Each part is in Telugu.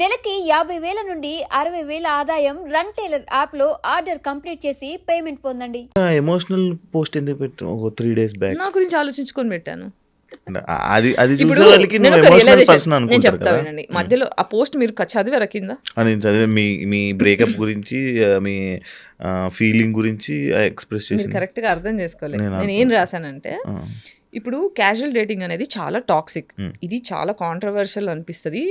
నెలకి 50,000 నుండి 60,000 ఆదాయం రన్ టైలర్ యాప్లో ఆర్డర్ కంప్లీట్ చేసి పేమెంట్ పొందండి. ఎమోషనల్ పోస్ట్ ఎందుకు పెట్టావు ఒక 3 days బ్యాక్? నా గురించి ఆలోచించుకొని పెట్టాను. అది ఇప్పుడు చూసే వాళ్ళకి నేను నువ్వు ఒక ఎమోషనల్ realization పర్సన్ నేను అనుకుంటారు చెప్తా కదా. వినండి. మధ్యలో ఆ పోస్ట్ మీరు చదివారా కింద? నేను చదివే మీ బ్రేకప్ గురించి మీ ఫీలింగ్ గురించి ఎక్స్ప్రెస్ మీరు చేసింది. కరెక్ట్ గా అర్థం చేసుకోలేదు. నేను నేను ఏం రాశానంటే, ఇప్పుడు క్యాజువల్ డేటింగ్ అనేది చాలా టాక్సిక్. ఇది చాలా కాంట్రవర్షియల్ అనిపిస్తుంది.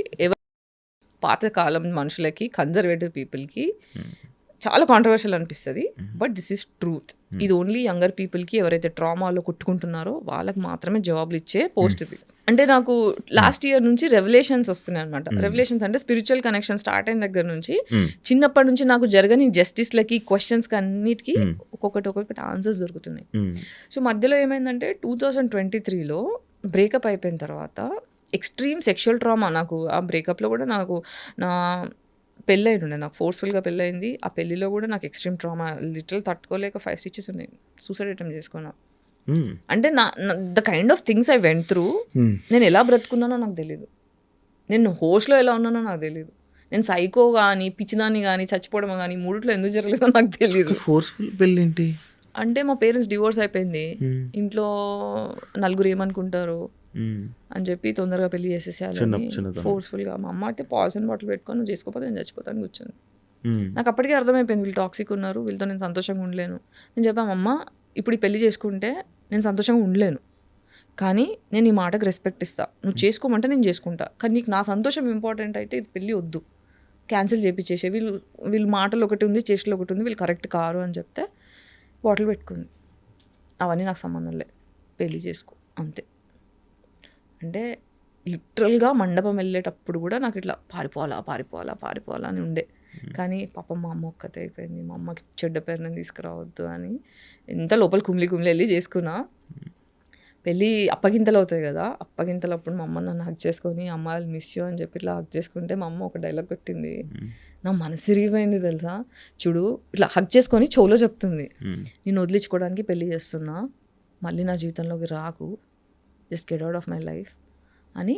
పాతకాలం మనుషులకి, కన్జర్వేటివ్ పీపుల్కి చాలా కాంట్రవర్షియల్ అనిపిస్తుంది. But this is truth. ఇది ఓన్లీ యంగర్ పీపుల్కి, ఎవరైతే ట్రామాలో కొట్టుకుంటున్నారో వాళ్ళకి మాత్రమే జవాబులు ఇచ్చే పోస్ట్ ఇది. అంటే నాకు లాస్ట్ ఇయర్ నుంచి రెవల్యూషన్స్ వస్తున్నాయి అనమాట. రెవల్యూషన్స్ అంటే స్పిరిచువల్ కనెక్షన్ స్టార్ట్ అయిన దగ్గర నుంచి చిన్నప్పటి నుంచి నాకు జరగని జస్టిస్లకి, క్వశ్చన్స్కి అన్నిటికీ ఒక్కొక్కటి ఆన్సర్స్ దొరుకుతున్నాయి. సో మధ్యలో ఏమైందంటే 2023లో బ్రేకప్ అయిపోయిన తర్వాత ఎక్స్ట్రీమ్ సెక్షువల్ ట్రామా. నాకు ఆ బ్రేకప్లో కూడా నాకు నా పెళ్ళైంది, నాకు ఫోర్స్ఫుల్గా పెళ్ళయింది. ఆ పెళ్ళిలో కూడా నాకు ఎక్స్ట్రీమ్ ట్రామా, లిటరల్ తట్టుకోలేక 5 stitches ఉన్నాయి. సూసైడ్ అటెంప్ట్ చేసుకున్నా. అంటే the kind of things I went through, నేను ఎలా బ్రతుకున్నానో నాకు తెలియదు. నేను హోస్ట్లో ఎలా ఉన్నానో నాకు తెలియదు. నేను సైకో కానీ, పిచ్చిదాన్ని కానీ, చచ్చిపోవడం కానీ, మూడిట్లో ఎందుకు జరగలేదో నాకు తెలియదు. ఫోర్స్ఫుల్ పెళ్ళి ఏంటి అంటే మా పేరెంట్స్ డివోర్స్ అయిపోయింది. ఇంట్లో నలుగురు ఏమనుకుంటారు అని చెప్పి తొందరగా పెళ్లి చేసేసేయాలని ఫోర్స్ఫుల్గా. మా అమ్మ అయితే పాయిజన్ బాటిల్ పెట్టుకొని నువ్వు చేసుకోకపోతే నేను చచ్చిపోతాను కూర్చొని. నాకు అప్పటికే అర్థమైపోయింది వీళ్ళు టాక్సిక్ ఉన్నారు, వీళ్ళతో నేను సంతోషంగా ఉండలేను. నేను చెప్పాను, అమ్మ ఇప్పుడు ఈ పెళ్లి చేసుకుంటే నేను సంతోషంగా ఉండలేను, కానీ నేను ఈ మాటకు రెస్పెక్ట్ ఇస్తా. నువ్వు చేసుకోమంటే నేను చేసుకుంటా, కానీ నీకు నా సంతోషం ఇంపార్టెంట్ అయితే ఇది పెళ్ళి వద్దు, క్యాన్సిల్ చేయించేసే. వీళ్ళు మాటలు ఒకటి ఉంది, చేష్టలు ఒకటి ఉంది, వీళ్ళు కరెక్ట్ కారు అని చెప్తే బాటిల్ పెట్టుకుంది. అవన్నీ నాకు సంబంధం లే, పెళ్ళి చేసుకో అంతే. అంటే లిటరల్గా మండపం వెళ్ళేటప్పుడు కూడా నాకు ఇట్లా పారిపోవాలా అని ఉండే. కానీ పాపం మా అమ్మ ఒక్కతే అయిపోయింది. మా అమ్మకి చెడ్డ పేరు నేను తీసుకురావద్దు అని ఎంత లోపల కుమిలి వెళ్ళి చేసుకున్నా. పెళ్ళి అప్పగింతలు అవుతాయి కదా, అప్పగింతలప్పుడు మా అమ్మ నన్ను హక్ చేసుకొని అమ్మాయిలు మిస్ యూ అని చెప్పి ఇట్లా హక్ చేసుకుంటే మా అమ్మ ఒక డైలాగ్ కొట్టింది. నా మనసు తిరిగిపోయింది తెలుసా. చూడు ఇట్లా హక్ చేసుకొని చెవులో చెప్తుంది, నేను వదిలించుకోవడానికి పెళ్ళి చేస్తున్నా, మళ్ళీ నా జీవితంలోకి రాకు, just get out of my life అని.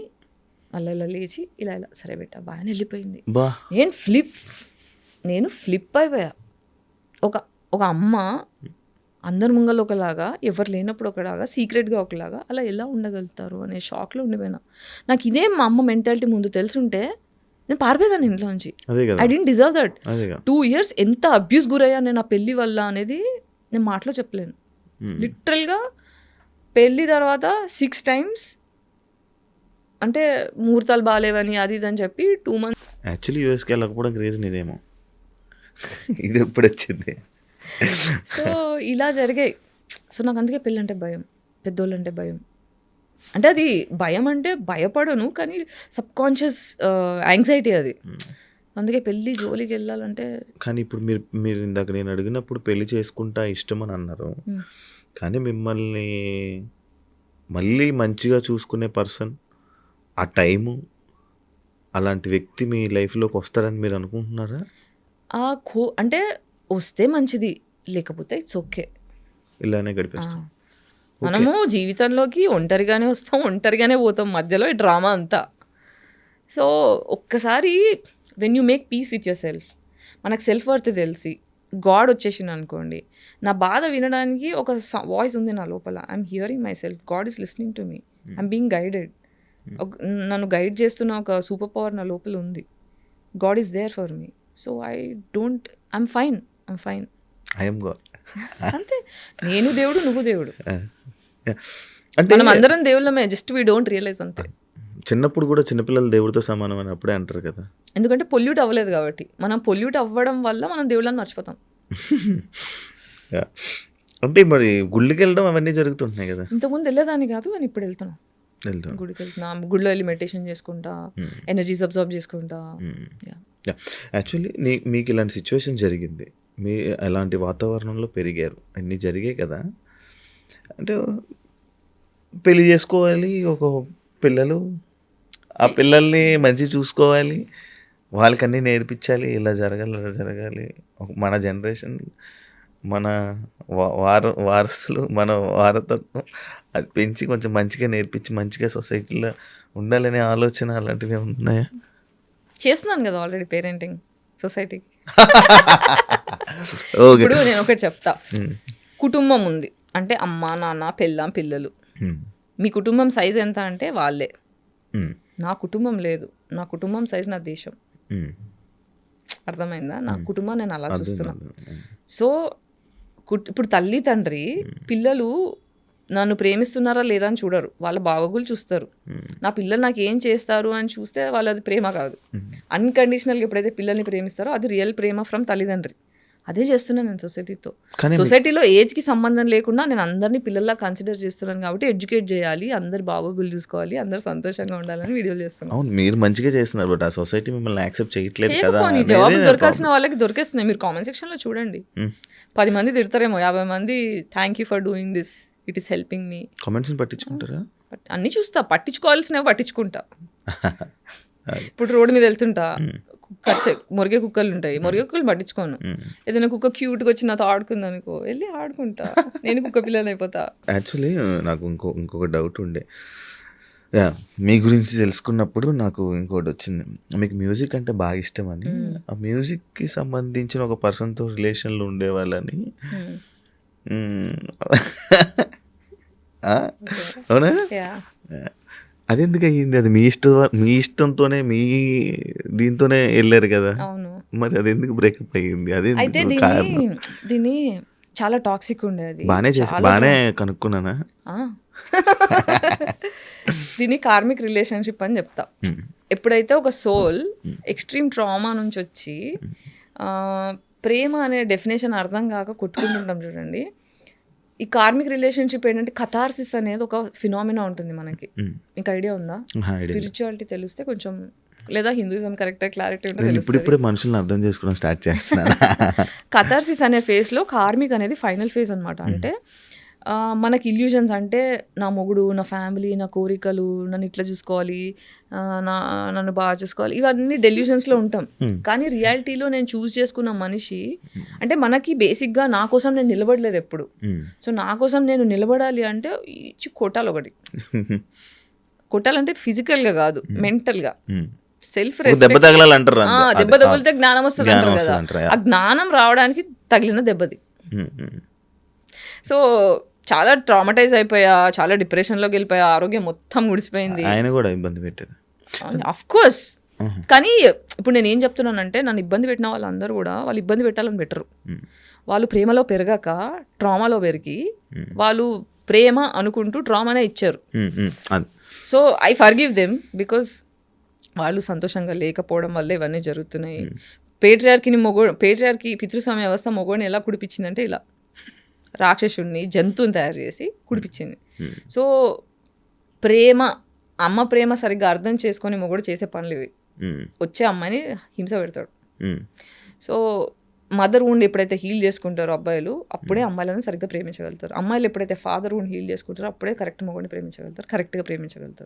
మళ్ళీ ఇలా లేచి ఇలా సరే బెట్ట బాగా వెళ్ళిపోయింది. నేను ఫ్లిప్ అయిపోయా. ఒక అమ్మ అందరి ముంగలు ఒకలాగా, ఎవరు లేనప్పుడు ఒకలాగా, సీక్రెట్గా ఒకలాగా, అలా ఎలా ఉండగలుగుతారు అనే షాక్లో ఉండిపోయినా. నాకు ఇదే మా అమ్మ మెంటాలిటీ ముందు తెలుసుంటే నేను పారిపోయేదాన్ని ఇంట్లోంచి. I don't deserve that. 2 years ఎంత అబ్యూస్ గురయ్యా నేను ఆ పెళ్ళి వల్ల అనేది నేను మాటలో చెప్పలేను. లిటరల్గా పెళ్ళి తర్వాత 6 times అంటే ముహూర్తాలు బాగాలేవని అది ఇది అని చెప్పి 2 months. యాక్చువల్లీ యూఎస్కి వెళ్ళకపోవడానికి రీజన్ ఇదేమో. ఇది ఎప్పుడు వచ్చింది? సో ఇలా జరిగాయి. సో నాకు అందుకే పెళ్ళి అంటే భయం, పెద్దోళ్ళు అంటే భయం. అంటే అది భయం అంటే భయపడను, కానీ సబ్కాన్షియస్ యాంగ్జైటీ అది. అందుకే పెళ్ళి జోలికి వెళ్ళాలంటే. కానీ ఇప్పుడు మీరు ఇందాక నేను అడిగినప్పుడు పెళ్లి చేసుకుంటా ఇష్టం అని అన్నారు, కానీ మిమ్మల్ని మళ్ళీ మంచిగా చూసుకునే పర్సన్, ఆ టైము, అలాంటి వ్యక్తి మీ లైఫ్లోకి వస్తారని మీరు అనుకుంటున్నారా? అంటే వస్తే మంచిది, లేకపోతే ఇట్స్ ఓకే, ఇలానే గడిపేస్తాం. మనము జీవితంలోకి ఒంటరిగానే వస్తాం, ఒంటరిగానే పోతాం, మధ్యలో ఈ డ్రామా అంతా. సో ఒక్కసారి when you make peace with your self, మనకు సెల్ఫ్ వర్త్ తెలిసి గాడ్ వచ్చేసింది అనుకోండి, నా బాధ వినడానికి ఒక వాయిస్ ఉంది నా లోపల. I'm hearing myself, God is listening to me, I'm being guided. నన్ను గైడ్ చేస్తున్న ఒక సూపర్ పవర్ నా లోపల ఉంది. God is there for me. So I'm fine. I'm God. అంతే, నేను దేవుడు, నువ్వు దేవుడు, అంటే మనం అందరం దేవుళ్ళమే, జస్ట్ వీ డోంట్ రియలైజ్ అంతే. చిన్నప్పుడు కూడా చిన్నపిల్లలు దేవుడితో సమానం అని అప్పుడే అంటారు కదా. ఎందుకంటే పొల్యూట్ అవ్వలేదు కాబట్టి. మనం పొల్యూట్ అవ్వడం వల్ల మనం దేవుళ్ళని మర్చిపోతాం. అంటే మరి గుళ్ళకి వెళ్ళడం అవన్నీ జరుగుతుంటున్నాయి కదా. ఇంతకుముందు వెళ్ళేదాన్ని కాదు, కానీ ఇప్పుడు వెళ్తున్నాం. గుడికి వెళ్తున్నా, గుడిలో వెళ్ళి మెడిటేషన్ చేసుకుంటా, ఎనర్జీస్ అబ్జర్వ్ చేసుకుంటా. యాక్చువల్లీ మీకు ఇలాంటి సిచ్యువేషన్ జరిగింది, మీ అలాంటి వాతావరణంలో పెరిగారు, అన్నీ జరిగాయి కదా. అంటే పెళ్ళి చేసుకోవాలి, ఒక పిల్లలు, ఆ పిల్లల్ని మంచి చూసుకోవాలి, వాళ్ళకి అన్నీ నేర్పించాలి, ఇలా జరగాలి అలా జరగాలి. మన జనరేషన్, మన వారసులు, మన వారతత్వం అది పెంచి కొంచెం మంచిగా నేర్పించి మంచిగా సొసైటీలో ఉండాలనే ఆలోచన అలాంటివి ఉన్నాయా? చేస్తున్నాను కదా ఆల్రెడీ పేరెంటింగ్ సొసైటీకి. ఓకే. ఇప్పుడు నేను ఒకటి చెప్తా, కుటుంబం ఉంది అంటే అమ్మ నాన్న పెళ్ళాం పిల్లలు. మీ కుటుంబం సైజ్ ఎంత అంటే వాళ్ళే. నా కుటుంబం లేదు, నా కుటుంబం సైజ్ నా దేశం. అర్థమైందా? నా కుటుంబం నేను అలా చూస్తున్నా. సో ఇప్పుడు తల్లి తండ్రి పిల్లలు నన్ను ప్రేమిస్తున్నారా లేదా అని చూడరు, వాళ్ళ బాగోగులు చూస్తారు. నా పిల్లలు నాకు ఏం చేస్తారు అని చూస్తే వాళ్ళది ప్రేమ కాదు. అన్కండిషనల్గా ఎప్పుడైతే పిల్లల్ని ప్రేమిస్తారో అది రియల్ ప్రేమ ఫ్రమ్ తల్లిదండ్రి. అదే చేస్తున్నాను నేను సొసైటీతో. సొసైటీలో ఏజ్కి సంబంధం లేకుండా నేను అందరినీ పిల్లల్లా కన్సిడర్ చేస్తున్నాను కాబట్టి ఎడ్యుకేట్ చేయాలి, అందరు బాగోగులు చూసుకోవాలి, అందరు సంతోషంగా ఉండాలని వీడియోలు చేస్తున్నాను. అవును, మీరు మంచిగా చేస్తున్నారు, బట్ ఆ సొసైటీ మిమ్మల్ని యాక్సెప్ట్ చేయట్లేదు కదా. చేయకపోని జవాబు దొరకాల్సిన వాళ్ళకి దొరికేస్తున్నాయి. మీరు కామెంట్ సెక్షన్లో చూడండి, 10 మంది తిడతారేమో, 50 మంది thank you for doing this, it is helping me. కామెంట్స్ని పట్టించుకుంటారా? అన్నీ చూస్తా, పట్టించుకోవాల్సినవి పట్టించుకుంటా. ఇప్పుడు రోడ్డు మీద వెళ్తుంటా, మొరిగే కుక్కలు ఉంటాయి, మొరిగే కుక్కలు పట్టించుకోను. ఏదైనా కుక్క క్యూట్గా వచ్చి నాతో ఆడుకుంది అనుకో, వెళ్ళి ఆడుకుంటా, నేను కుక్క పిల్లని అయిపోతా. యాక్చువల్లీ నాకు ఇంకొక డౌట్ ఉండే, మీ గురించి తెలుసుకున్నప్పుడు నాకు ఇంకోటి వచ్చింది. మీకు మ్యూజిక్ అంటే బాగా ఇష్టం అని, ఆ మ్యూజిక్కి సంబంధించిన ఒక పర్సన్తో రిలేషన్లో ఉండేవాళ్ళని. అవునా? అది ఎందుకు అయ్యింది? అది మీ ఇష్టంతోనే మీ దీంతోనే వెళ్ళారు కదా, మరి అది ఎందుకు బ్రేకప్ అయ్యింది? అది అయితే దీన్ని చాలా టాక్సిక్ ఉండేది. బాగానే కనుక్కున్నానా? దీన్ని కార్మిక్ రిలేషన్షిప్ అని చెప్తా. ఎప్పుడైతే ఒక సోల్ ఎక్స్ట్రీమ్ ట్రామా నుంచి వచ్చి ప్రేమ అనే డెఫినేషన్ అర్థం కాక కొట్టుకుంటుంటాం చూడండి. ఈ కార్మిక్ రిలేషన్షిప్ ఏంటంటే కథార్సిస్ అనేది ఒక ఫినామినా ఉంటుంది మనకి. మీకు ఐడియా ఉందా? స్పిరిచువాలిటీ తెలిస్తే కొంచెం, లేదా హిందూయిజం కరెక్ట్ క్లారిటీ ఉంటే ఇప్పుడు మనుషులను అర్థం చేసుకోవడం స్టార్ట్ చేస్తున్నాను. కథార్సిస్ అనే ఫేజ్లో కార్మిక్ అనేది ఫైనల్ ఫేజ్ అనమాట. అంటే మనకి ఇల్యూజన్స్ అంటే నా మొగుడు, నా ఫ్యామిలీ, నా కోరికలు, నన్ను ఇట్లా చూసుకోవాలి, నన్ను బాగా చూసుకోవాలి, ఇవన్నీ డెల్యూషన్స్లో ఉంటాం. కానీ రియాలిటీలో నేను చూస్ చేసుకున్న మనిషి అంటే మనకి బేసిక్గా నా కోసం నేను నిలబడలేదు ఎప్పుడు. సో నా కోసం నేను నిలబడాలి అంటే ఇచ్చి కొట్టాలి ఒకటి. కొట్టాలంటే ఫిజికల్గా కాదు, మెంటల్గా. సెల్ఫ్ దెబ్బ తగలాలంటారు, దెబ్బ తగిలితే జ్ఞానం వస్తుంది అంటారు కదా. ఆ జ్ఞానం రావడానికి తగిలిన దెబ్బది. సో చాలా ట్రామటైజ్ అయిపోయా, చాలా డిప్రెషన్లోకి వెళ్ళిపోయా, ఆరోగ్యం మొత్తం గుడిసిపోయింది. ఆయన కూడా ఇబ్బంది పెట్టారు అఫ్ కోర్స్. కానీ ఇప్పుడు నేను ఏం చెప్తున్నానంటే, నన్ను ఇబ్బంది పెట్టిన వాళ్ళందరూ కూడా వాళ్ళు ఇబ్బంది పెట్టాలని పెట్టరు. వాళ్ళు ప్రేమలో పెరగాక ట్రామాలో పెరిగి వాళ్ళు ప్రేమ అనుకుంటూ ట్రామానే ఇచ్చారు. So I forgive them because వాళ్ళు సంతోషంగా లేకపోవడం వల్ల ఇవన్నీ జరుగుతున్నాయి. పేట్రియార్కి పితృస్వామ్య వ్యవస్థ మొగోడిని ఎలా కుడిపించిందంటే ఇలా రాక్షసుడిని, జంతువుని తయారు చేసి కుడిపించింది. సో ప్రేమ, అమ్మ ప్రేమ సరిగ్గా అర్థం చేసుకొని మొగోడు చేసే పనులు ఇవి. వచ్చే అమ్మాయిని హింస పెడతాడు. సో మదర్ వుండ్ ఎప్పుడైతే హీల్ చేసుకుంటారో అబ్బాయిలు, అప్పుడే అమ్మాయిలను సరిగ్గా ప్రేమించగలుగుతారు. అమ్మాయిలు ఎప్పుడైతే ఫాదర్ వుండ్ హీల్ చేసుకుంటారో అప్పుడే కరెక్ట్ మొగోడిని ప్రేమించగలుగుతారు, కరెక్ట్గా ప్రేమించగలుగుతారు.